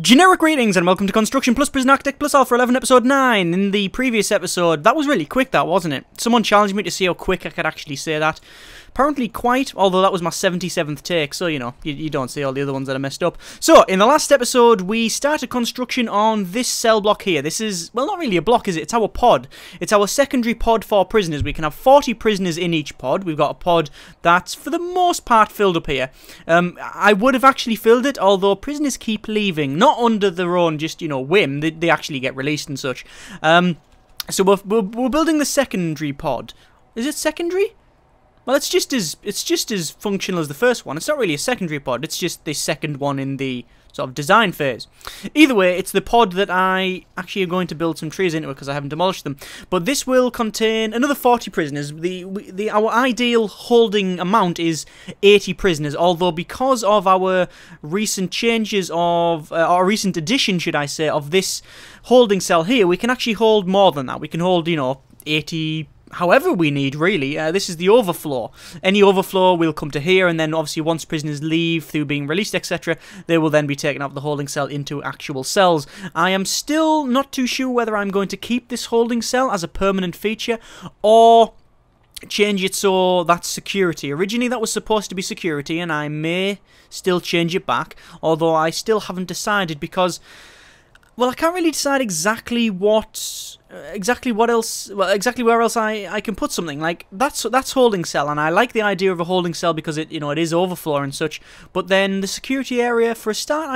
Generic greetings and welcome to Construction plus Prison-Arcitect plus Alpha 11 episode 9. In the previous episode, that was really quick, that wasn't it? Someone challenged me to see how quick I could actually say that. Apparently quite, although that was my 77th take, so you know, you don't see all the other ones that are messed up. So, in the last episode, we started construction on this cell block here. This is, well, not really a block, is it? It's our pod. It's our secondary pod for prisoners. We can have 40 prisoners in each pod. We've got a pod that's, for the most part, filled up here. I would have actually filled it, although prisoners keep leaving. Not under their own, just, you know, whim. They actually get released and such. So we're building the secondary pod. Is it secondary? Well, it's just as functional as the first one. It's not really a secondary pod. It's just the second one in the sort of design phase. Either way, it's the pod that I actually am going to build some trees into it because I haven't demolished them. But this will contain another 40 prisoners. Our ideal holding amount is 80 prisoners. Although because of our recent changes of, or recent addition, should I say, of this holding cell here, we can actually hold more than that. We can hold, you know, 80. However we need, really. This is the overflow. Any overflow will come to here, and then obviously once prisoners leave through being released, etc., they will then be taken out of the holding cell into actual cells. I am still not too sure whether I'm going to keep this holding cell as a permanent feature, or change it so that's security. Originally that was supposed to be security, and I may still change it back, although I still haven't decided because, well, I can't really decide exactly where else I can put something. Like that's holding cell, and I like the idea of a holding cell because it, you know, it is overflow and such. But then the security area, for a start,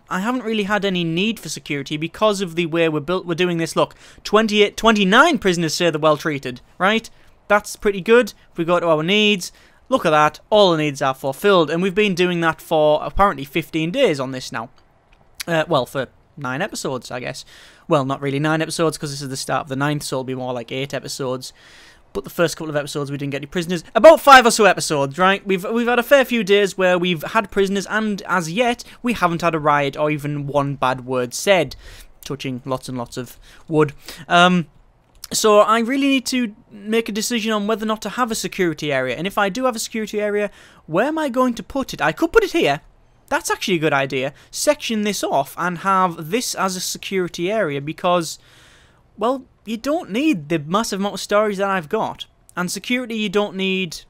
I haven't really had any need for security because of the way we're doing this. Look, 29 prisoners say they're well treated, right? That's pretty good. If we go to our needs, look at that, all the needs are fulfilled, and we've been doing that for apparently 15 days on this now. Well, for 9 episodes, I guess. Well, not really 9 episodes because this is the start of the 9th, so it'll be more like 8 episodes. But the first couple of episodes we didn't get any prisoners. About 5 or so episodes, right? We've had a fair few days where we've had prisoners, and as yet we haven't had a riot or even one bad word said, touching lots and lots of wood. So I really need to make a decision on whether or not to have a security area. And if I do have a security area, where am I going to put it? I could put it here. That's actually a good idea. Section this off and have this as a security area because, well, you don't need the massive amount of storage that I've got. And security you don't need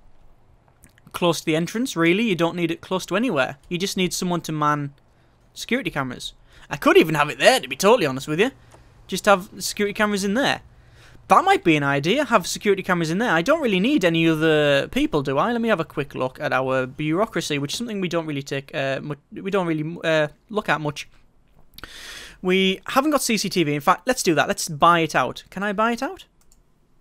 close to the entrance, really. You don't need it close to anywhere. You just need someone to man security cameras. I could even have it there, to be totally honest with you. Just have security cameras in there. That might be an idea, have security cameras in there. I don't really need any other people, do I? Let me have a quick look at our bureaucracy, which is something we don't really look at much. We haven't got CCTV. In fact, let's do that. Let's buy it out. Can I buy it out?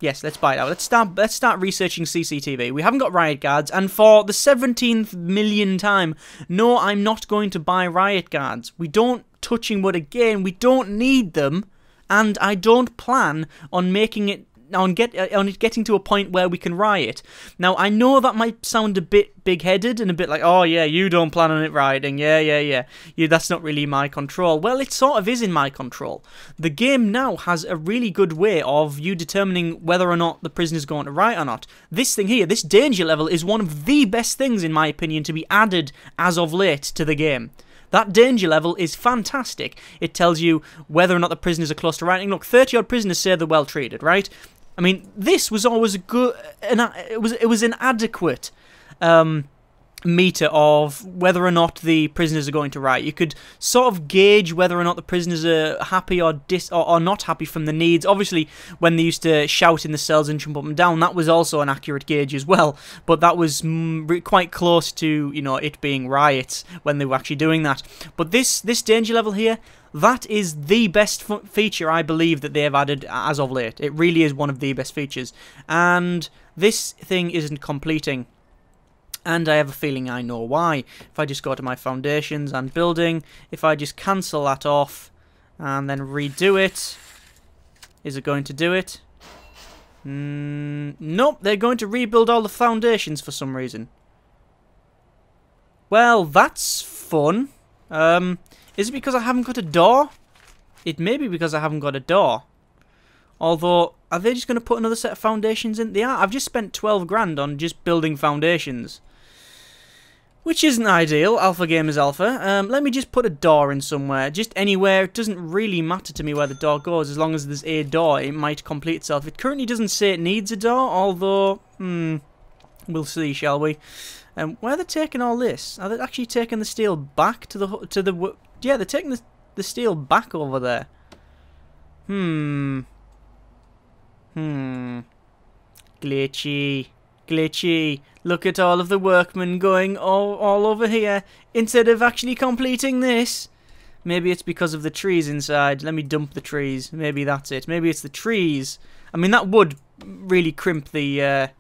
Yes, let's buy it out. Let's start researching CCTV. We haven't got riot guards, and for the 17th million time, no, I'm not going to buy riot guards. We don't, touching wood again, we don't need them. And I don't plan on making it on it getting to a point where we can riot. Now I know that might sound a bit big-headed and a bit like, oh yeah, you don't plan on it rioting, yeah, that's not really my control. Well, it sort of is in my control. The game now has a really good way of you determining whether or not the prisoner's going to riot or not. This thing here, this danger level, is one of the best things, in my opinion, to be added as of late to the game. That danger level is fantastic. It tells you whether or not the prisoners are close to rioting. Look, 30-odd prisoners say they're well treated, right? I mean, this was always a good, it was an adequate meter of whether or not the prisoners are going to riot. You could sort of gauge whether or not the prisoners are happy or not happy from the needs. Obviously, when they used to shout in the cells and jump up and down, that was also an accurate gauge as well. But that was quite close to, you know, it being riots when they were actually doing that. But this danger level here, that is the best feature I believe that they have added as of late. It really is one of the best features. And this thing isn't completing. And I have a feeling I know why. If I just go to my foundations and building, if I just cancel that off and then redo it, is it going to do it? Nope, they're going to rebuild all the foundations for some reason. Well, that's fun. Is it because I haven't got a door? It may be because I haven't got a door. Although, are they just going to put another set of foundations in? They are. I've just spent 12 grand on just building foundations. Which isn't ideal, Alpha Gamers Alpha. Let me just put a door in somewhere. Just anywhere. It doesn't really matter to me where the door goes. As long as there's a door, it might complete itself. It currently doesn't say it needs a door, although... we'll see, shall we? Where are they taking all this? Are they actually taking the steel back to the... Yeah, they're taking the steel back over there. Glitchy. Glitchy. Look at all of the workmen going all over here instead of actually completing this. Maybe it's because of the trees inside. Let me dump the trees. Maybe that's it. Maybe it's the trees. I mean, that would really crimp the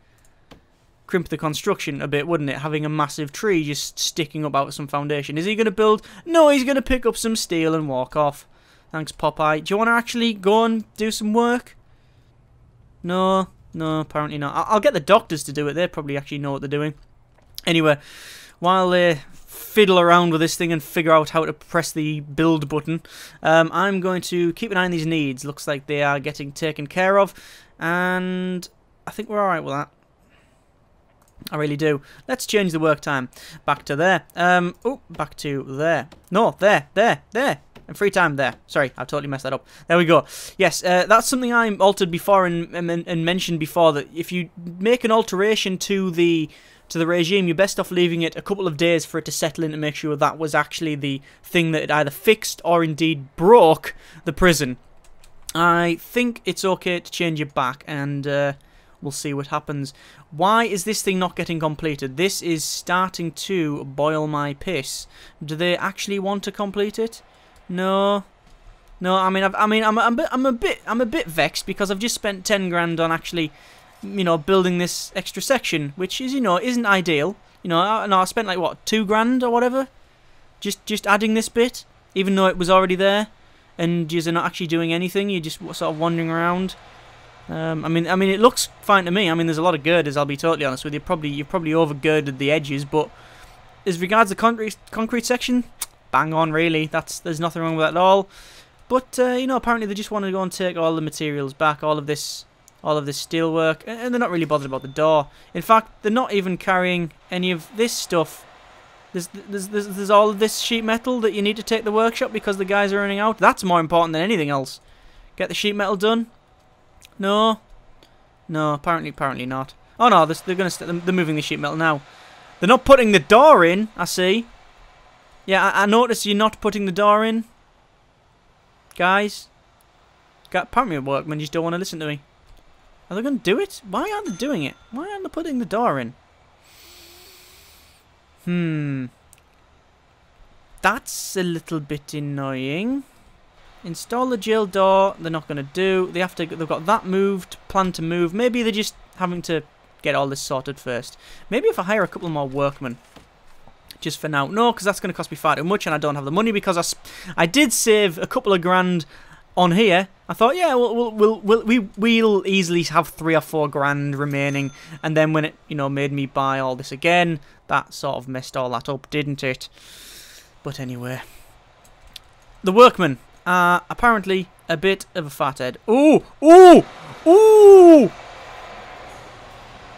construction a bit, wouldn't it? Having a massive tree just sticking up out of some foundation. Is he going to build? No, he's going to pick up some steel and walk off. Thanks, Popeye. Do you want to actually go and do some work? No. No, apparently not. I'll get the doctors to do it. They probably actually know what they're doing. Anyway, while they fiddle around with this thing and figure out how to press the build button, I'm going to keep an eye on these needs. Looks like they are getting taken care of, and I think we're alright with that. I really do. Let's change the work time. Back to there. Oh, back to there. No, there. And free time there. Sorry, I've totally messed that up. There we go. Yes, that's something I altered before and mentioned before, that if you make an alteration to the regime, you're best off leaving it a couple of days for it to settle in to make sure that was actually the thing that it either fixed or indeed broke the prison. I think it's okay to change it back, and we'll see what happens. Why is this thing not getting completed? This is starting to boil my piss. Do they actually want to complete it? No. I'm a bit vexed because I've just spent 10 grand on actually, building this extra section, which is, isn't ideal. I spent like what, 2 grand or whatever, just adding this bit, even though it was already there, and you're not actually doing anything. You're just sort of wandering around. I mean, it looks fine to me. I mean, there's a lot of girders. I'll be totally honest with you. You've probably overgirded the edges, but as regards the concrete section, bang on, really. There's nothing wrong with that at all. But apparently they just want to go and take all the materials back, all of this steel work, and they're not really bothered about the door. In fact, they're not even carrying any of this stuff. There's all of this sheet metal that you need to take to the workshop because the guys are running out. That's more important than anything else. Get the sheet metal done. No, apparently not. Oh no, they're moving the sheet metal now. They're not putting the door in, I see. Yeah, I noticed you're not putting the door in. Guys. Apparently workmen just don't want to listen to me. Are they going to do it? Why aren't they doing it? Why aren't they putting the door in? That's a little bit annoying. Install the jail door. They're not going to do. They've got that moved, planned to move. Maybe they're just having to get all this sorted first. Maybe if I hire a couple more workmen. Just for now. No, because that's going to cost me far too much and I don't have the money, because I did save a couple of grand on here. I thought, yeah, we'll easily have 3 or 4 grand remaining, and then when it, made me buy all this again, that sort of messed all that up, didn't it? But anyway. The workmen are apparently a bit of a fathead. Ooh! Ooh! Ooh!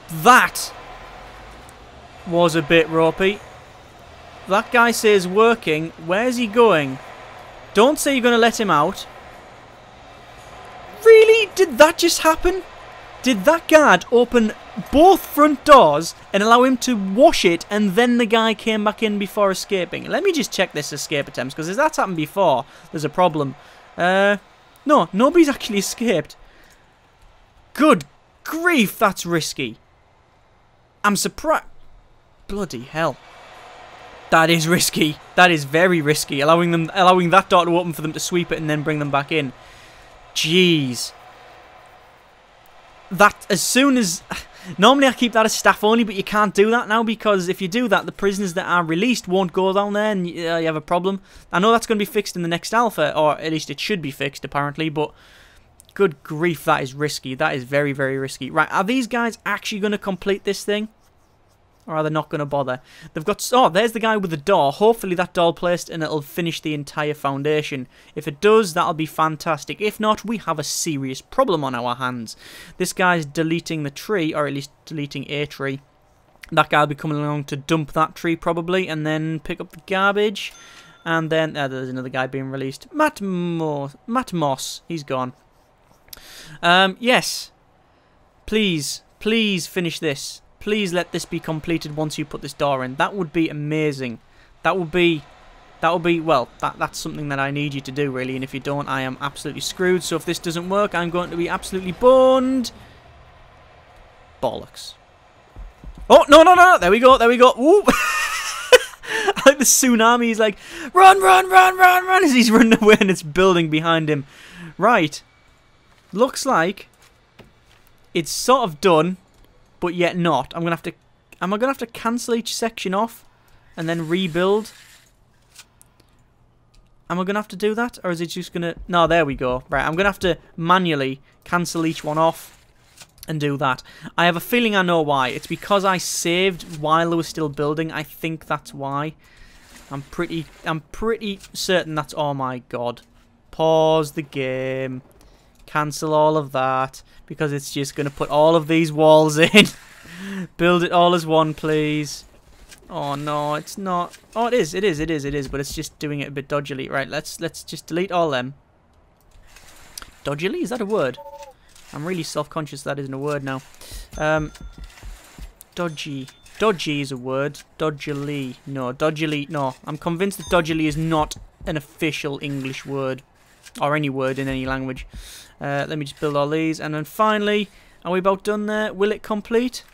That was a bit ropey. That guy says working. Where's he going? Don't say you're going to let him out. Really? Did that just happen? Did that guard open both front doors and allow him to wash it, and then the guy came back in before escaping? Let me just check this escape attempts, because if that's happened before, there's a problem. No, nobody's actually escaped. Good grief, that's risky. I'm surprised. Bloody hell. That is risky. That is very risky. Allowing that door to open for them to sweep it and then bring them back in. Jeez. That, as soon as... Normally I keep that as staff only, but you can't do that now, because if you do that, the prisoners that are released won't go down there and you have a problem. I know that's going to be fixed in the next alpha, or at least it should be fixed, apparently, but... Good grief, that is risky. That is very, very risky. Right, are these guys actually going to complete this thing? Or are they not going to bother? They've got... Oh, there's the guy with the door. Hopefully that door placed and it'll finish the entire foundation. If it does, that'll be fantastic. If not, we have a serious problem on our hands. This guy's deleting the tree, or at least deleting a tree. That guy will be coming along to dump that tree probably, and then pick up the garbage. And then there's another guy being released. Matt Moss, he's gone. Yes. Please finish this. Please let this be completed once you put this door in. That would be amazing. That would be, well, that's something that I need you to do, really. And if you don't, I am absolutely screwed. So if this doesn't work, I'm going to be absolutely boned. Bollocks. Oh, no. There we go. Ooh. Like the tsunami, he's like, run, as he's running away and it's building behind him. Right. Looks like it's sort of done, but yet not. Am I gonna have to cancel each section off and then rebuild? Am I gonna have to do that? Or is it just gonna... No, there we go. Right, I'm gonna have to manually cancel each one off and do that. I have a feeling I know why. It's because I saved while they were still building. I think that's why. I'm pretty certain that's... Oh my god. Pause the game. Cancel all of that. Because it's just going to put all of these walls in. Build it all as one, please. Oh no, it's not. Oh, it is. But it's just doing it a bit dodgily. Right, let's just delete all them. Dodgily? Is that a word? I'm really self-conscious that isn't a word now. Dodgy. Dodgy is a word. Dodgily. No, dodgily. No, I'm convinced that dodgily is not an official English word. Or any word in any language. Let me just build all these. And then finally, are we about done there? Will it complete?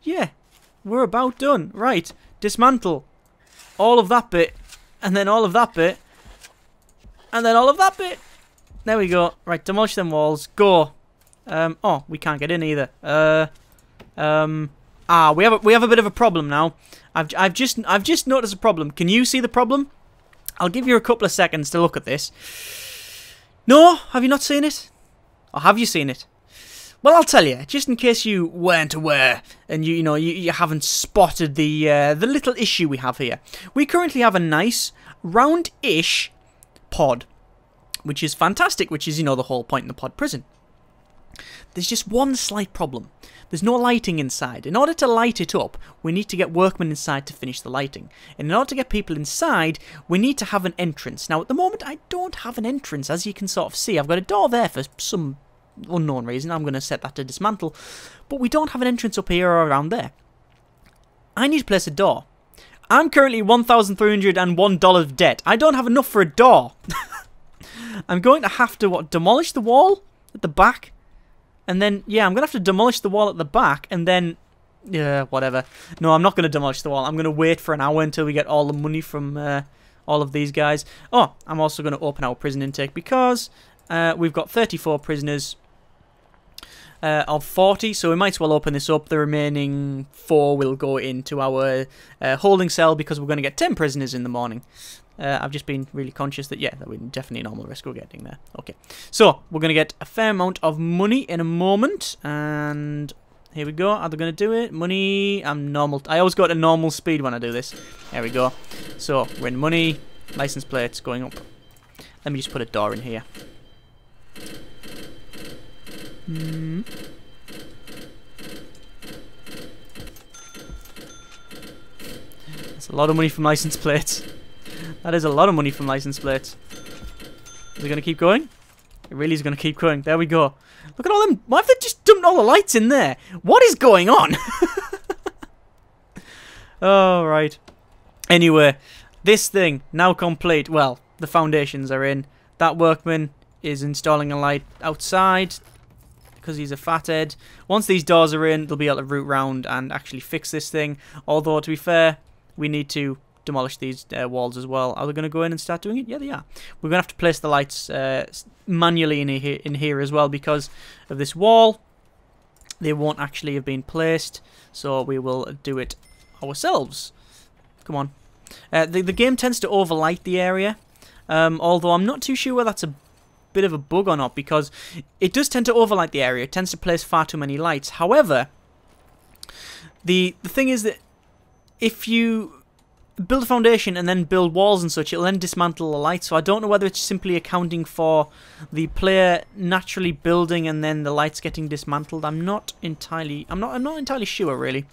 Yeah, we're about done. Right, dismantle. All of that bit. And then all of that bit. And then all of that bit. There we go. Right, demolish them walls. Go. Oh, we can't get in either. We have a bit of a problem now. I've just noticed a problem. Can you see the problem? I'll give you a couple of seconds to look at this. No, have you not seen it? Or have you seen it? Well, I'll tell you, just in case you weren't aware and you haven't spotted the little issue we have here. We currently have a nice round-ish pod, which is fantastic, which is the whole point in the pod prison. There's just one slight problem. There's no lighting inside. In order to light it up, we need to get workmen inside to finish the lighting. And in order to get people inside, we need to have an entrance. Now, at the moment, I don't have an entrance, as you can sort of see. I've got a door there for some unknown reason. I'm going to set that to dismantle. But we don't have an entrance up here or around there. I need to place a door. I'm currently $1,301 debt. I don't have enough for a door. I'm going to have to, demolish the wall at the back? And then, yeah, I'm going to have to demolish the wall at the back, and then, yeah, whatever. No, I'm not going to demolish the wall. I'm going to wait for an hour until we get all the money from all of these guys. Oh, I'm also going to open our prison intake, because we've got 34 prisoners of 40, so we might as well open this up. The remaining 4 will go into our holding cell, because we're going to get 10 prisoners in the morning. I've just been really conscious that, yeah, that we're definitely normal risk we're getting there. Okay, so we're going to get a fair amount of money in a moment, and here we go. Are they going to do it? Money, I'm normal. I always go at a normal speed when I do this. There we go. So we're in money, license plates going up. Let me just put a door in here. That's a lot of money from license plates. That is a lot of money from license plates. Is it going to keep going? It really is going to keep going. There we go. Look at all them. Why have they just dumped all the lights in there? What is going on? Oh, right. Anyway, this thing now complete. Well, the foundations are in. That workman is installing a light outside because he's a fathead. Once these doors are in, they'll be able to route round and actually fix this thing. Although, to be fair, we need to demolish these walls as well. Are they going to go in and start doing it? Yeah, they are. We're going to have to place the lights manually in here as well because of this wall. They won't actually have been placed, so we will do it ourselves. Come on. The game tends to overlight the area, although I'm not too sure whether that's a bit of a bug or not, because it does tend to overlight the area. It tends to place far too many lights. However, the thing is that if you build a foundation and then build walls and such, it'll then dismantle the lights. So I don't know whether it's simply accounting for the player naturally building and then the lights getting dismantled. I'm not entirely sure, really.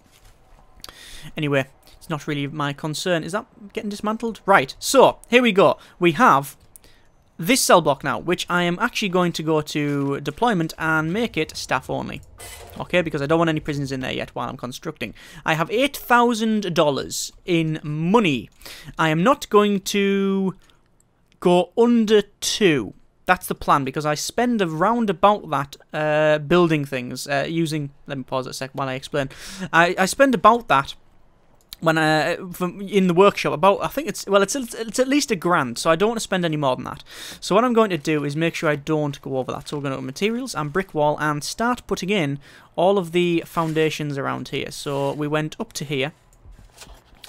Anyway, it's not really my concern. Is that getting dismantled? Right, so here we go. We have this cell block now, which I am actually going to go to deployment and make it staff only. Okay, because I don't want any prisoners in there yet while I'm constructing. I have $8,000 in money. I am not going to go under 2. That's the plan, because I spend around about that building things using... Let me pause a sec while I explain. I spend about that when in the workshop, about, I think it's at least $1,000, so I don't want to spend any more than that. So what I'm going to do is make sure I don't go over that. So we're going to go to materials and brick wall and start putting in all of the foundations around here. So we went up to here,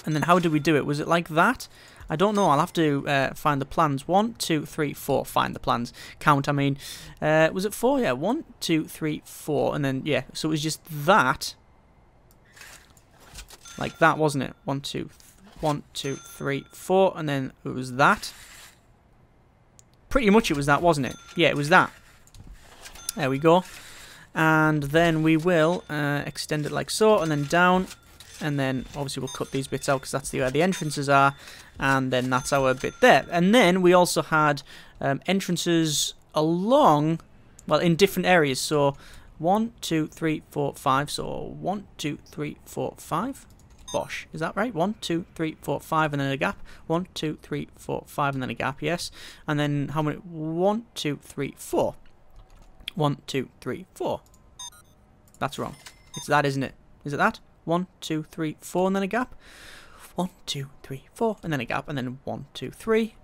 and then how did we do it? Was it like that? I don't know. I'll have to find the plans. 1, 2, 3, 4. Find the plans. Count, I mean. Was it 4? Yeah, 1, 2, 3, 4. And then, yeah, so it was just that. Like that, wasn't it? 1, 2, 3, 4. And then it was that. Pretty much it was that, wasn't it? Yeah, it was that. There we go. And then we will extend it like so. And then down. And then obviously we'll cut these bits out because that's where the entrances are. And then that's our bit there. And then we also had entrances along, well, in different areas. So 1, 2, 3, 4, 5. So 1, 2, 3, 4, 5. Bosh. Is that right? 1, 2, 3, 4, 5, and then a gap. 1, 2, 3, 4, 5, and then a gap. Yes. And then how many? 1, 2, 3, 4. 1, 2, 3, 4. That's wrong. It's that, isn't it? Is it that? 1, 2, 3, 4, and then a gap. 1, 2, 3, 4, and then a gap, and then 1, 2, 3.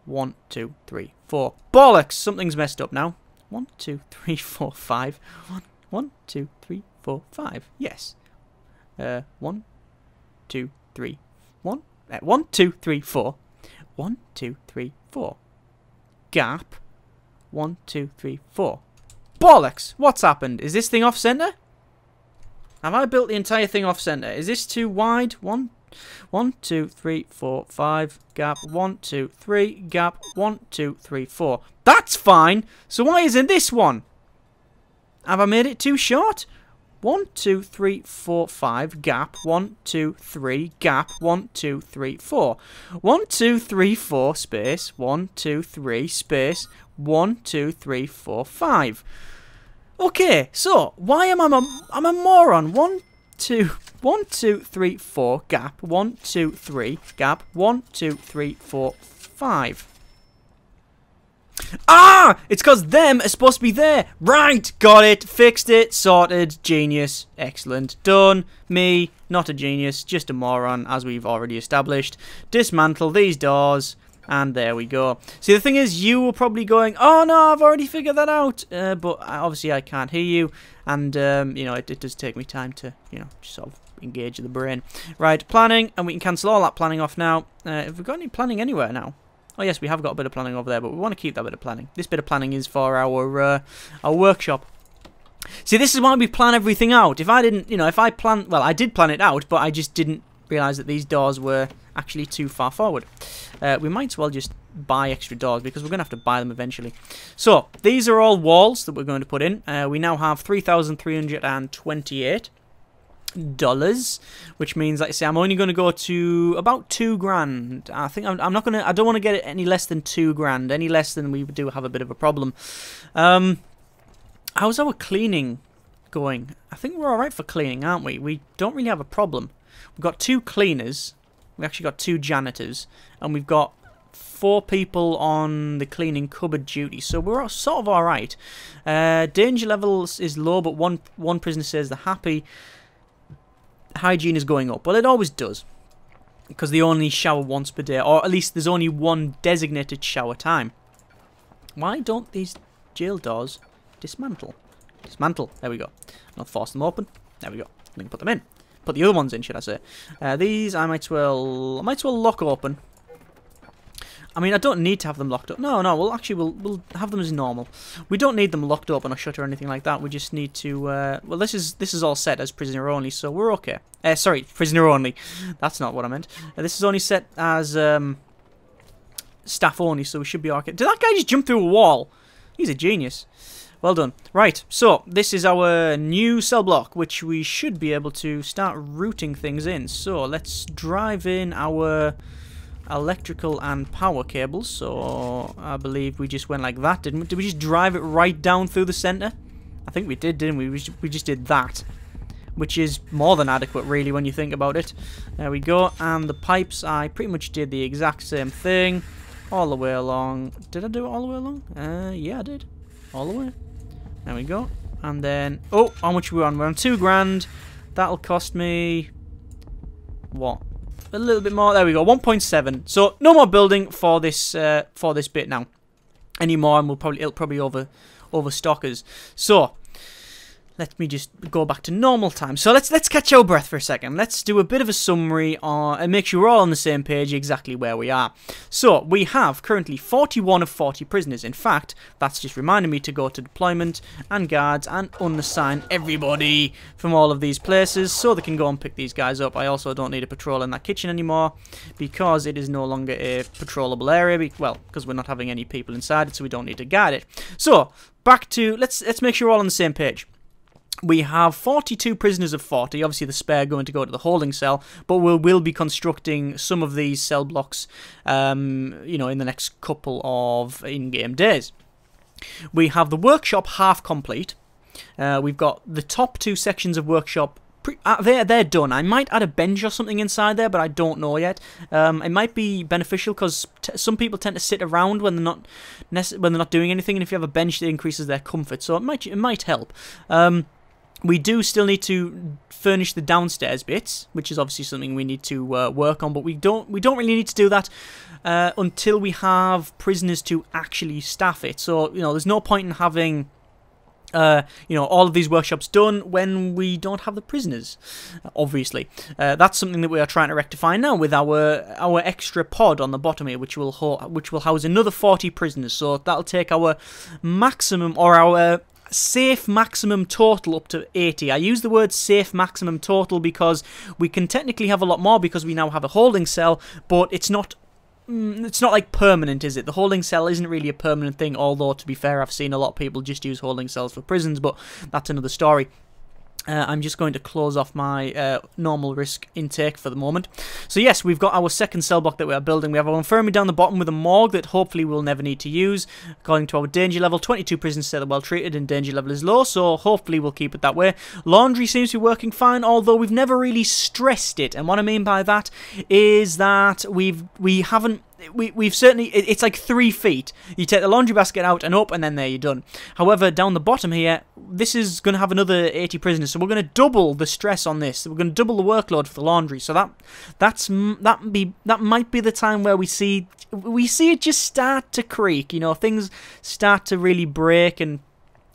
1, 2, 3, 4. Bollocks! Something's messed up now. 1, 2, 3, 4, 5. 1, 2, 3, 4, 5. Yes. 1, 2, 3, 1. 1, 2, 3, 4. 1, 2, 3, 4. Gap. 1, 2, 3, 4. Bollocks! What's happened? Is this thing off center? Have I built the entire thing off center? Is this too wide? 1, 2, 3, 4, 5. Gap. 1, 2, 3. Gap. 1, 2, 3, 4. That's fine. So why isn't this one? Have I made it too short? 1, 2, 3, 4, 5. Gap. 1, 2, 3. Gap. 1, 2, 3, 4. 1, 2, 3, 4. Space. 1, 2, 3. Space. 1, 2, 3, 4, 5. Okay, so why am I'm a moron? 1, 2, 3, 4, gap. 1, 2, 3, gap. 1, 2, 3, 4, 5. Ah! It's because them are supposed to be there. Right, got it, fixed it, sorted, genius, excellent, done. Me, not a genius, just a moron, as we've already established. Dismantle these doors. And there we go. See, the thing is, you were probably going, oh no, I've already figured that out. But obviously I can't hear you. And, you know, it does take me time to, you know, just sort of engage the brain. Right, planning. And we can cancel all that planning off now. Have we got any planning anywhere now? Oh, yes, we have got a bit of planning over there. But we want to keep that bit of planning. This bit of planning is for our workshop. See, this is why we plan everything out. If I didn't, you know, if I plan, well, I did plan it out, but I just didn't realise that these doors were actually too far forward. We might as well just buy extra doors because we're going to have to buy them eventually. So, these are all walls that we're going to put in. We now have $3,328, which means, like I say, I'm only going to go to about $2,000. I think I'm not going to, I don't want to get it any less than $2,000. Any less than we do have a bit of a problem. How's our cleaning going? I think we're alright for cleaning, aren't we? We don't really have a problem. We've got 2 cleaners. We actually got 2 janitors. And we've got 4 people on the cleaning cupboard duty. So we're sort of alright. Danger levels is low, but one prisoner says they're happy. Hygiene is going up. Well, it always does. Because they only shower once per day. Or at least there's only one designated shower time. Why don't these jail doors dismantle? Dismantle. There we go. I'll force them open. There we go. We can put them in. Put the other ones in, should I say. These I might as well lock open. I mean, I don't need to have them locked up. No, we'll have them as normal. We don't need them locked open or shut or anything like that. We just need to, well, this is all set as prisoner only, so we're okay. Sorry, prisoner only. That's not what I meant. This is only set as, staff only, so we should be okay. Did that guy just jump through a wall? He's a genius. Well done. Right, so this is our new cell block, which we should be able to start routing things in. So let's drive in our electrical and power cables. So I believe we just went like that, didn't we? Did we just drive it right down through the center? I think we did, didn't we? We just did that, which is more than adequate, really, when you think about it. There we go. And the pipes, I pretty much did the exact same thing all the way along. Did I do it all the way along? Yeah, I did. All the way. There we go. And then, oh, how much are we on? We're on $2,000. That'll cost me, what? A little bit more. There we go, 1.7. So no more building for this bit now anymore, and it'll probably overstock us. So let me just go back to normal time. So let's catch our breath for a second. Let's do a bit of a summary and make sure we're all on the same page exactly where we are. So we have currently 41 of 40 prisoners. In fact, that's just reminding me to go to deployment and guards and unassign everybody from all of these places so they can go and pick these guys up. I also don't need a patrol in that kitchen anymore because it is no longer a patrollable area. Well, because we're not having any people inside it, so we don't need to guard it. So back to let's make sure we're all on the same page. We have 42 prisoners of 40, obviously the spare going to go to the holding cell, but we will be constructing some of these cell blocks, you know, in the next couple of in-game days. We have the workshop half complete. We've got the top two sections of workshop, they're done. I might add a bench or something inside there, but I don't know yet. It might be beneficial because some people tend to sit around when they're not doing anything, and if you have a bench, it increases their comfort, so it might help. We do still need to furnish the downstairs bits, which is obviously something we need to work on, but we don't really need to do that until we have prisoners to actually staff it. So, you know, there's no point in having you know, all of these workshops done when we don't have the prisoners, obviously. That's something that we are trying to rectify now with our extra pod on the bottom here, which will house another 40 prisoners. So that'll take our maximum, or our safe maximum total, up to 80. I use the word safe maximum total because we can technically have a lot more because we now have a holding cell, but it's not like permanent, is it? The holding cell isn't really a permanent thing, although to be fair, I've seen a lot of people just use holding cells for prisons, but that's another story. I'm just going to close off my normal risk intake for the moment. So yes, we've got our second cell block that we are building. We have our infirmary down the bottom with a morgue that hopefully we'll never need to use. According to our danger level, 22 prisoners say they're well treated and danger level is low, so hopefully we'll keep it that way. Laundry seems to be working fine, although we've never really stressed it. And what I mean by that is that we've certainly, it's like 3 feet. You take the laundry basket out and up, and then there you're done. However, down the bottom here, this is going to have another 80 prisoners, so we're going to double the stress on this. We're going to double the workload for the laundry. So that might be the time where we see it just start to creak. You know, things start to really break, and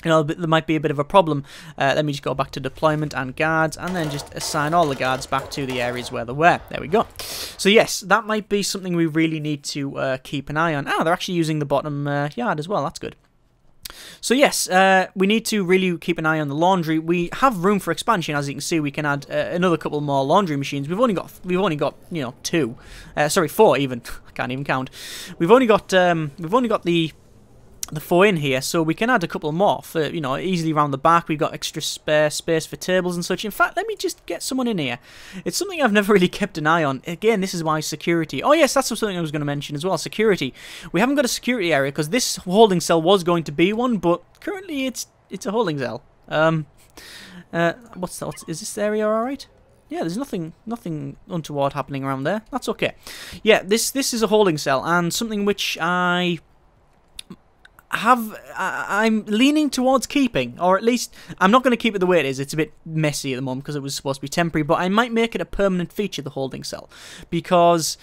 you know, there might be a bit of a problem. Let me just go back to deployment and guards, and then just assign all the guards back to the areas where they were. There we go. So yes, that might be something we really need to keep an eye on. Ah, they're actually using the bottom yard as well. That's good. So yes, we need to really keep an eye on the laundry. We have room for expansion, as you can see. We can add another couple more laundry machines. We've only got you know 2, sorry 4 even. I can't even count. We've only got the 4 in here, so we can add a couple more for, you know, easily around the back. We've got extra spare space for tables and such. In fact, let me just get someone in here. It's something I've never really kept an eye on. Again, this is why security. Oh yes, that's something I was going to mention as well. Security. We haven't got a security area because this holding cell was going to be one, but currently it's a holding cell. Is this area all right? Yeah, there's nothing untoward happening around there. That's okay. Yeah, this is a holding cell, and something which I'm leaning towards keeping, or at least I'm not going to keep it the way it is. It's a bit messy at the moment because it was supposed to be temporary, but I might make it a permanent feature, the holding cell, because,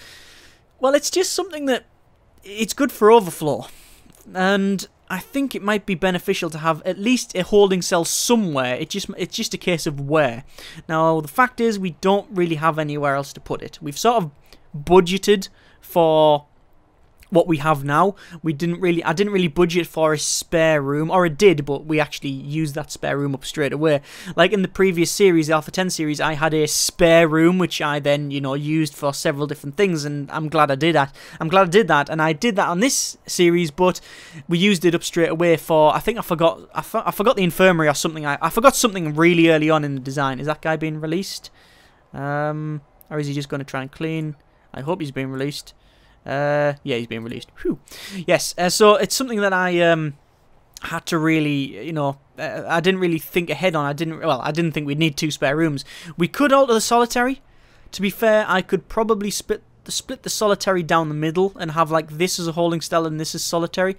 well, it's just something that it's good for overflow, and I think it might be beneficial to have at least a holding cell somewhere. It's just a case of where. Now, the fact is we don't really have anywhere else to put it. We've sort of budgeted for what we have now. I didn't really budget for a spare room, or I did, but we actually used that spare room up straight away. Like in the previous series, the Alpha 10 series, I had a spare room which I then, you know, used for several different things, and I'm glad I did that. And I did that on this series, but we used it up straight away for, I think I forgot the infirmary or something. I forgot something really early on in the design. Is that guy being released? Or is he just going to try and clean? I hope he's being released. Yeah, he's being released. Whew. Yes, so it's something that I had to really, you know, I didn't really think ahead on. I didn't think we'd need 2 spare rooms. We could alter the solitary. To be fair, I could probably split the solitary down the middle and have like this as a holding cell and this as solitary,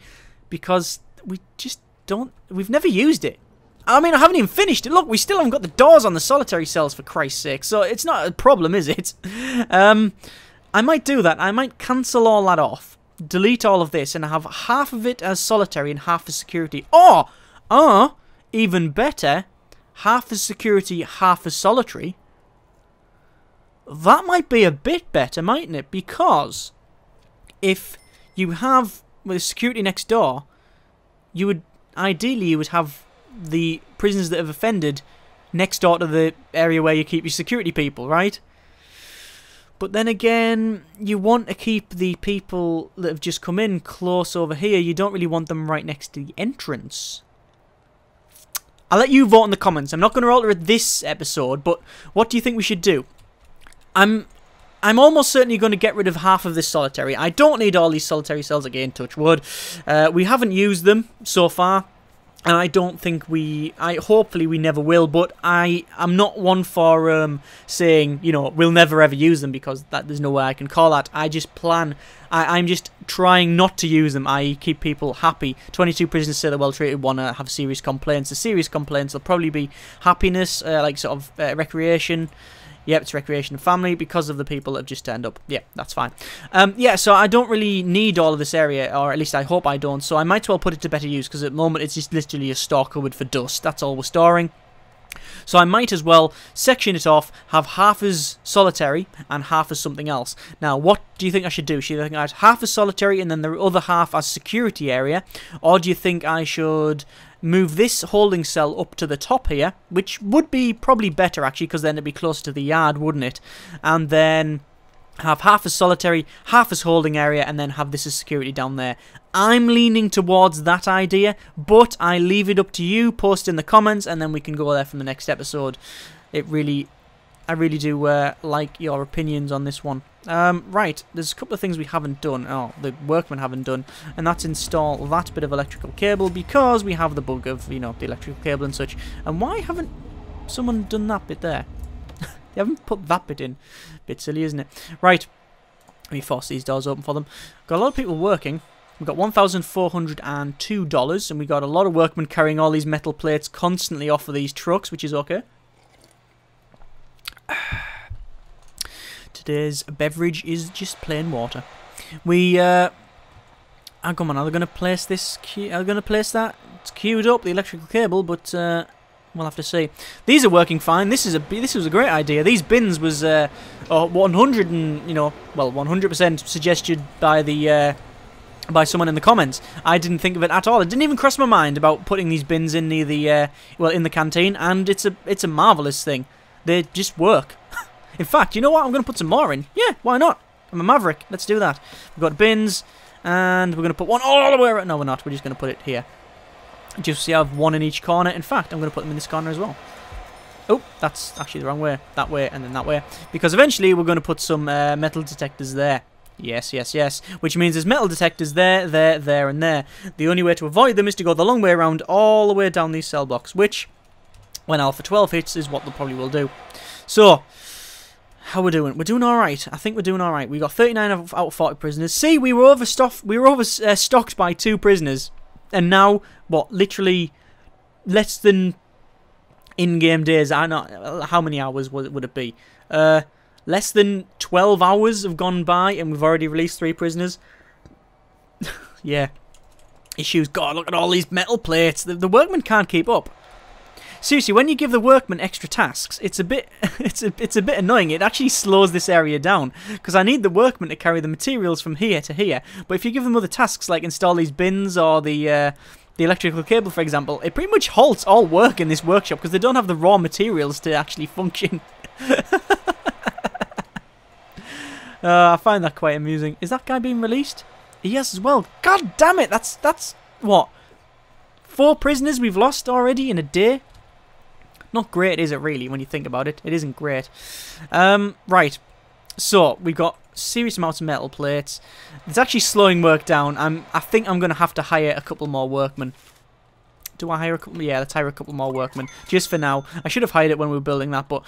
because we just don't. We've never used it. I mean, I haven't even finished it. Look, we still haven't got the doors on the solitary cells, for Christ's sake. So it's not a problem, is it? I might do that. I might cancel all that off, delete all of this, and have half of it as solitary and half as security. Or, even better, half as security, half as solitary. That might be a bit better, mightn't it? Because if you have with security next door, you would have the prisoners that have offended next door to the area where you keep your security people, right? But then again, you want to keep the people that have just come in close over here. You don't really want them right next to the entrance. I'll let you vote in the comments. I'm not going to alter it this episode, but what do you think we should do? I'm almost certainly going to get rid of half of this solitary. I don't need all these solitary cells again, touch wood. We haven't used them so far. And I don't think hopefully we never will, but I'm not one for saying, you know, we'll never ever use them, because there's no way I can call that. I'm just trying not to use them, i.e. keep people happy. 22 prisoners say they're well treated, want to have serious complaints. The serious complaints will probably be happiness, like sort of recreation. Yep, it's recreation and family, because of the people that have just turned up. Yeah, that's fine. Yeah, so I don't really need all of this area, or at least I hope I don't, so I might as well put it to better use, because at the moment it's just literally a store cupboard for dust. That's all we're storing. So I might as well section it off, have half as solitary and half as something else. Now, what do you think I should do? Should I think I'd half as solitary and then the other half as security area? Or do you think I should move this holding cell up to the top here, which would be probably better actually, because then it'd be closer to the yard, wouldn't it? And then have half as solitary, half as holding area, and then have this as security down there. I'm leaning towards that idea, but I leave it up to you. Post in the comments, and then we can go there from the next episode. I really do like your opinions on this one. Right, there's a couple of things we haven't done. Oh, the workmen haven't done, and that's install that bit of electrical cable, because we have the bug of, you know, the electrical cable and such. And why haven't someone done that bit there? They haven't put that bit in. Bit silly, isn't it? Right, let me force these doors open for them. Got a lot of people working. We've got $1,402, and we got a lot of workmen carrying all these metal plates constantly off of these trucks, which is okay. Today's beverage is just plain water. We, come on, are they going to place this? Are they going to place that? It's queued up, the electrical cable, but we'll have to see. These are working fine. This was a great idea. These bins was 100 and, you know, well, 100% suggested by the by someone in the comments. I didn't think of it at all. It didn't even cross my mind about putting these bins in near the in the canteen, and it's a marvelous thing. They just work. In fact, you know what? I'm going to put some more in. Yeah, why not? I'm a maverick. Let's do that. We've got bins, and we're going to put one all the way around. No, we're not. We're just going to put it here. Just so you have one in each corner. In fact, I'm going to put them in this corner as well. Oh, that's actually the wrong way. That way, and then that way. Because eventually, we're going to put some metal detectors there. Yes, yes, yes. Which means there's metal detectors there, there, and there. The only way to avoid them is to go the long way around all the way down these cell blocks, which, when Alpha 12 hits, is what they probably will do. So, how we're doing? We're doing all right. I think we're doing all right. We got 39 out of 40 prisoners. See, we were overstuffed. We were overstocked by 2 prisoners, and now what? Literally less than in-game days. I don't know how many hours would it be. Less than 12 hours have gone by, and we've already released 3 prisoners. Yeah. Issues. God, look at all these metal plates. The workmen can't keep up. seriously, when you give the workmen extra tasks, it's a bit it's a bit annoying. It actually slows this area down because I need the workmen to carry the materials from here to here. But if you give them other tasks like install these bins or the electrical cable, for example, it pretty much halts all work in this workshop because they don't have the raw materials to actually function. I find that quite amusing. Is that guy being released? Yes, as well. God damn it! That's what? 4 prisoners we've lost already in a day? Not great, is it, really, when you think about it? It isn't great. Right. So, we've got serious amounts of metal plates. It's actually slowing work down. I think I'm going to have to hire a couple more workmen. Do I hire a couple? Yeah, let's hire a couple more workmen. Just for now. I should have hired it when we were building that, but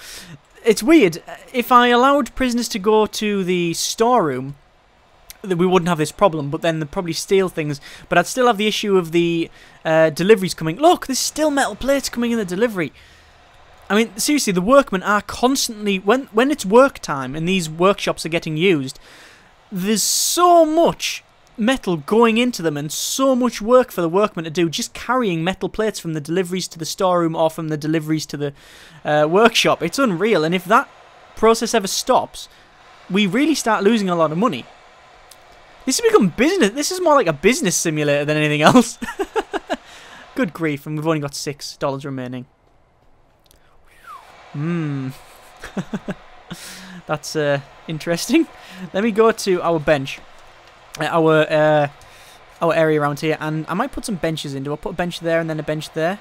it's weird. If I allowed prisoners to go to the storeroom, we wouldn't have this problem, but then they'd probably steal things. But I'd still have the issue of the deliveries coming. Look, there's still metal plates coming in the delivery. I mean, seriously, the workmen are constantly... When it's work time and these workshops are getting used, there's so much metal going into them and so much work for the workmen to do just carrying metal plates from the deliveries to the storeroom or from the deliveries to the workshop. It's unreal, and if that process ever stops, we really start losing a lot of money. This has become business. This is more like a business simulator than anything else. Good grief, and we've only got $6 remaining. That's interesting. Let me go to our bench, our area around here, and I might put some benches in. Do I put a bench there and then a bench there?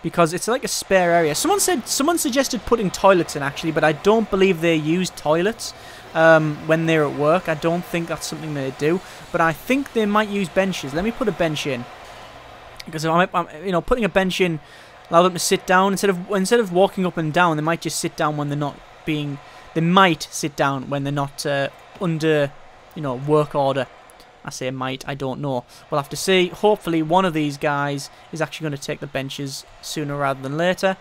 Because it's like a spare area. Someone suggested putting toilets in, actually, but I don't believe they use toilets when they're at work. I don't think that's something they do, but I think they might use benches. Let me put a bench in, because you know, putting a bench in allow them to sit down instead of walking up and down. They might just sit down when they're not being. They might sit down when they're not under, you know, work order. I say might, I don't know. We'll have to see. Hopefully one of these guys is actually going to take the benches sooner rather than later.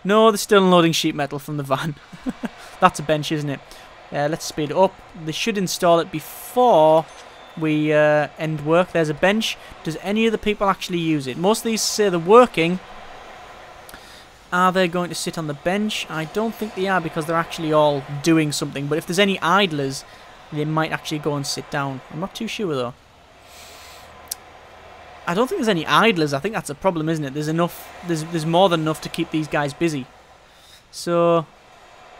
No, they're still unloading sheet metal from the van. That's a bench, isn't it? Let's speed it up. They should install it before we end work. There's a bench. Does any of the people actually use it? Most of these say they're working. Are they going to sit on the bench? I don't think they are, because they're actually all doing something. But if there's any idlers, they might actually go and sit down. I'm not too sure, though. I don't think there's any idlers. I think that's a problem, isn't it? There's enough. There's more than enough to keep these guys busy. So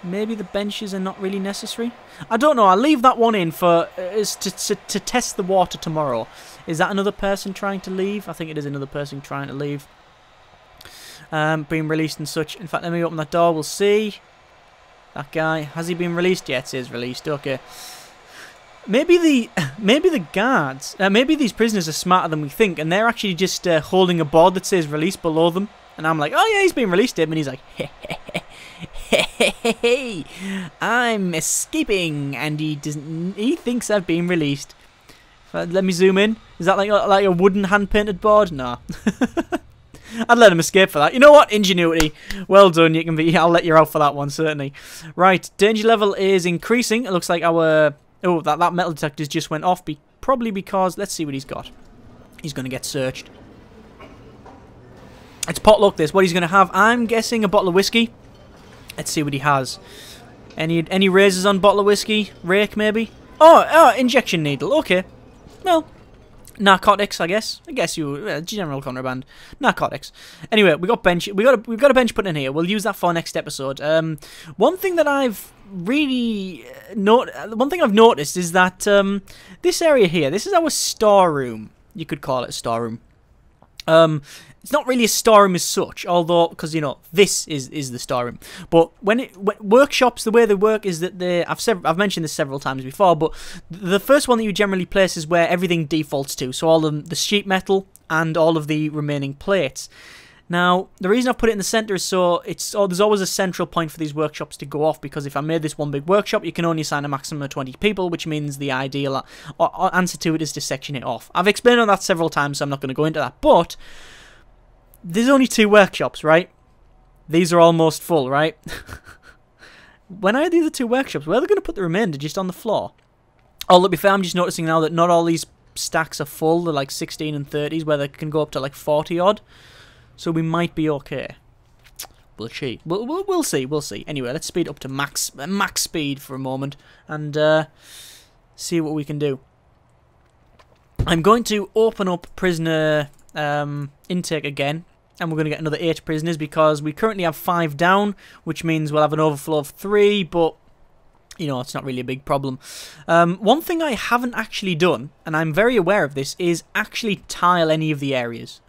maybe the benches are not really necessary. I don't know. I'll leave that one in for to test the water tomorrow. Is that another person trying to leave? I think it is another person trying to leave. Being released and such. In fact, let me open that door. We'll see. That guy, has he been released? Yeah, it is released. Okay. Maybe the guards, maybe these prisoners are smarter than we think, and they're actually just holding a board that says release below them. And I'm like, oh yeah, he's been released, and he's like, hey, I'm escaping, and he thinks I've been released. Let me zoom in. Is that like a wooden hand painted board? No. I'd let him escape for that. You know what? Ingenuity. Well done. You can be. I'll let you out for that one, certainly. Right. Danger level is increasing. It looks like our. Oh, that metal detector just went off. Probably because. Let's see what he's got. He's going to get searched. It's potluck. This. What he's going to have. I'm guessing a bottle of whiskey. Let's see what he has. Any razors on bottle of whiskey? Rake maybe. Oh, injection needle. Okay. Well. Narcotics, I guess. General contraband. Narcotics. Anyway, we got a bench put in here. We'll use that for next episode. One thing I've noticed is that this area here, this is our storeroom. You could call it a storeroom. It's not really a storeroom as such, although, because, you know, this is the storeroom. But when workshops, the way they work is that I've mentioned this several times before, but the first one that you generally place is where everything defaults to. So all of the sheet metal and all of the remaining plates. Now, the reason I've put it in the center is so there's always a central point for these workshops to go off, because if I made this one big workshop, you can only assign a maximum of 20 people, which means the ideal answer to it is to section it off. I've explained on that several times, so I'm not going to go into that, but there's only 2 workshops, right? These are almost full, right? When I do the 2 workshops, where are they going to put the remainder? Just on the floor? Although, to be fair, I'm just noticing now that not all these stacks are full. They're like 16 and 30s, where they can go up to like 40 odd. So we might be okay. will she? We'll see. We'll see. Anyway, let's speed up to max speed for a moment and see what we can do. I'm going to open up prisoner intake again, and we're going to get another 8 prisoners because we currently have 5 down, which means we'll have an overflow of 3, but you know, it's not really a big problem. One thing I haven't actually done, and I'm very aware of this, is actually tile any of the areas.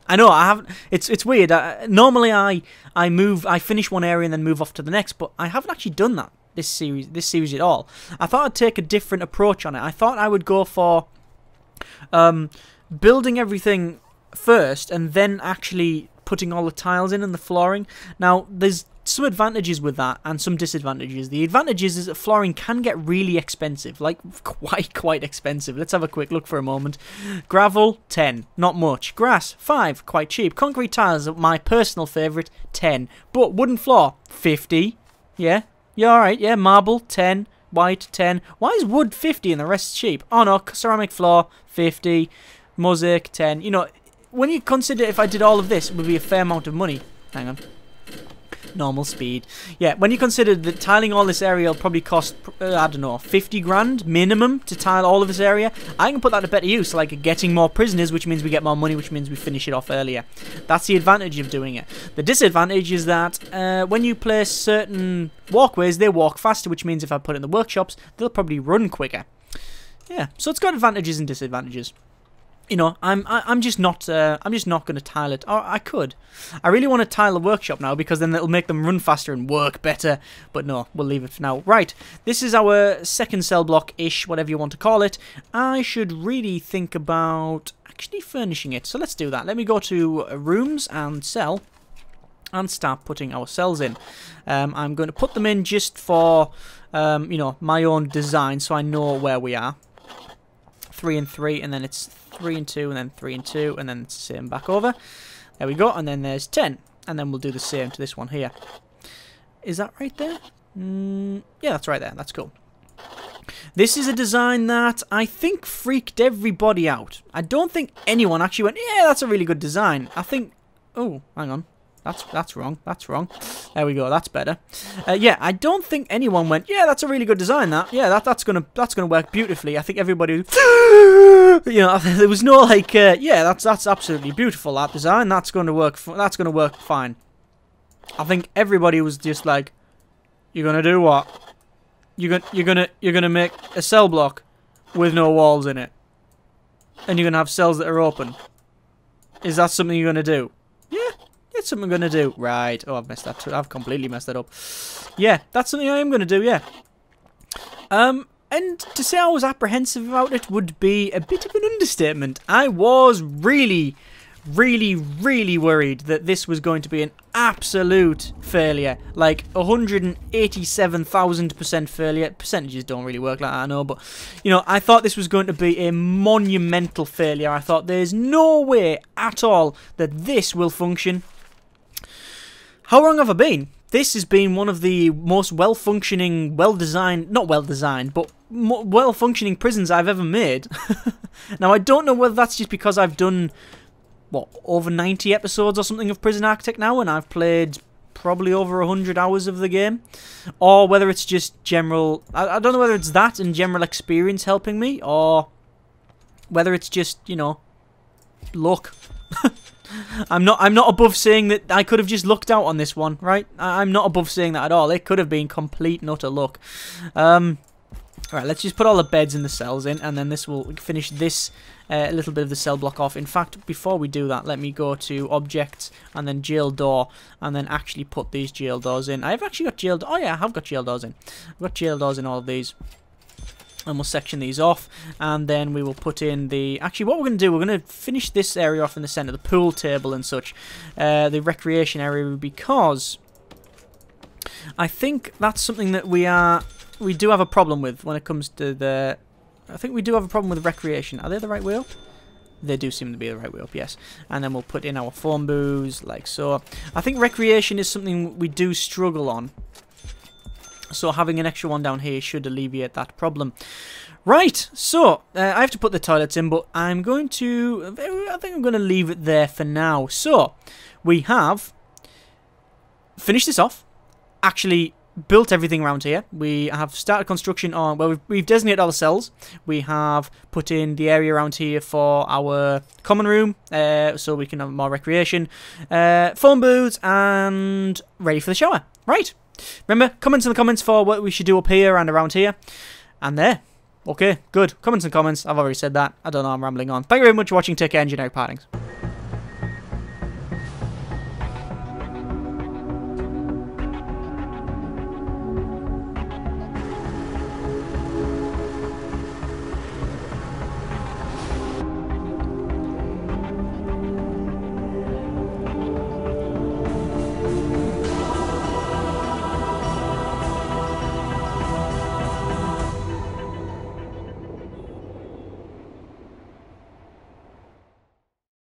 I know I haven't. It's weird. Normally I finish one area and then move off to the next, but I haven't actually done that this series at all. I thought I'd take a different approach on it. I thought I would go for building everything first and then actually putting all the tiles in and the flooring. Now, there's some advantages with that and some disadvantages. The advantages is that flooring can get really expensive, like quite expensive. Let's have a quick look for a moment. Gravel, 10, not much. Grass, 5, quite cheap. Concrete tiles are my personal favourite, 10. But wooden floor, 50. Yeah, alright, yeah. Marble, 10. White, 10. Why is wood 50 and the rest cheap? Oh no, ceramic floor, 50. Mosaic, 10. You know, when you consider if I did all of this, it would be a fair amount of money. Hang on. Normal speed. Yeah, when you consider that tiling all this area will probably cost, I don't know, 50 grand minimum to tile all of this area, I can put that to better use, like getting more prisoners, which means we get more money, which means we finish it off earlier. That's the advantage of doing it. The disadvantage is that when you place certain walkways, they walk faster, which means if I put it in the workshops, they'll probably run quicker. Yeah, so it's got advantages and disadvantages. You know, I'm just not going to tile it. Or I could. I really want to tile the workshop now because then it'll make them run faster and work better. But no, we'll leave it for now. Right, this is our second cell block-ish, whatever you want to call it. I should really think about actually furnishing it. So let's do that. Let me go to rooms and cell and start putting our cells in. I'm going to put them in just for you know, my own design, so I know where we are. 3 and 3, and then it's 3 and 2, and then 3 and 2, and then it's the same back over. There we go, and then there's 10, and then we'll do the same to this one here. Is that right there? Yeah, that's right there. That's cool. This is a design that I think freaked everybody out. I don't think anyone actually went, yeah, that's a really good design. I think, oh, hang on. That's wrong. That's wrong. There we go. That's better. Yeah, I don't think anyone went, yeah, that's a really good design. Yeah, that's gonna work beautifully. I think everybody, you know, there was no like, yeah, that's absolutely beautiful. That design, that's gonna work. That's gonna work fine. I think everybody was just like, you're gonna do what? You're gonna make a cell block with no walls in it, and you're gonna have cells that are open. Is that something you're gonna do? Yeah. It's something I'm going to do. Right. Oh, I've messed that too. I've completely messed that up. Yeah, that's something I am going to do, yeah. And to say I was apprehensive about it would be a bit of an understatement. I was really worried that this was going to be an absolute failure. Like, 187,000% failure. Percentages don't really work like that, I know, but, you know, I thought this was going to be a monumental failure. I thought there's no way at all that this will function. How wrong have I been? This has been one of the most well-functioning, well-designed, not well-designed, but well-functioning prisons I've ever made. Now, I don't know whether that's just because I've done, what, over 90 episodes or something of Prison-Arcitect now, and I've played probably over 100 hours of the game, or whether it's just general, I don't know whether it's that and general experience helping me, or whether it's just, you know, luck. I'm not above saying that I could have just lucked out on this one, right? I'm not above saying that at all. It could have been complete and utter luck. Alright, let's just put all the beds in the cells in, and then this will finish this little bit of the cell block off. In fact, before we do that, let me go to Objects, and then Jail Door, and then actually put these jail doors in. I've actually got jail... Oh yeah, I have got jail doors in. I've got jail doors in all of these. And we'll section these off, and then we will put in the... Actually, what we're going to do, we're going to finish this area off in the centre, the pool table and such, the recreation area, because I think that's something that we do have a problem with when it comes to the... I think we do have a problem with recreation. Are they the right way up? They do seem to be the right way up, yes. And then we'll put in our phone booths, like so. I think recreation is something we do struggle on. So having an extra one down here should alleviate that problem. Right, so I have to put the toilets in, but I'm going to... I think I'm going to leave it there for now. So we have finished this off, actually built everything around here. We have started construction on, well, we've designated all the cells. We have put in the area around here for our common room, so we can have more recreation, phone booths, and ready for the shower. Right. Remember, comments in the comments for what we should do up here and around here. And there. Okay, good. Comments and comments. I've already said that. I don't know, I'm rambling on. Thank you very much for watching. Take care and generic partings.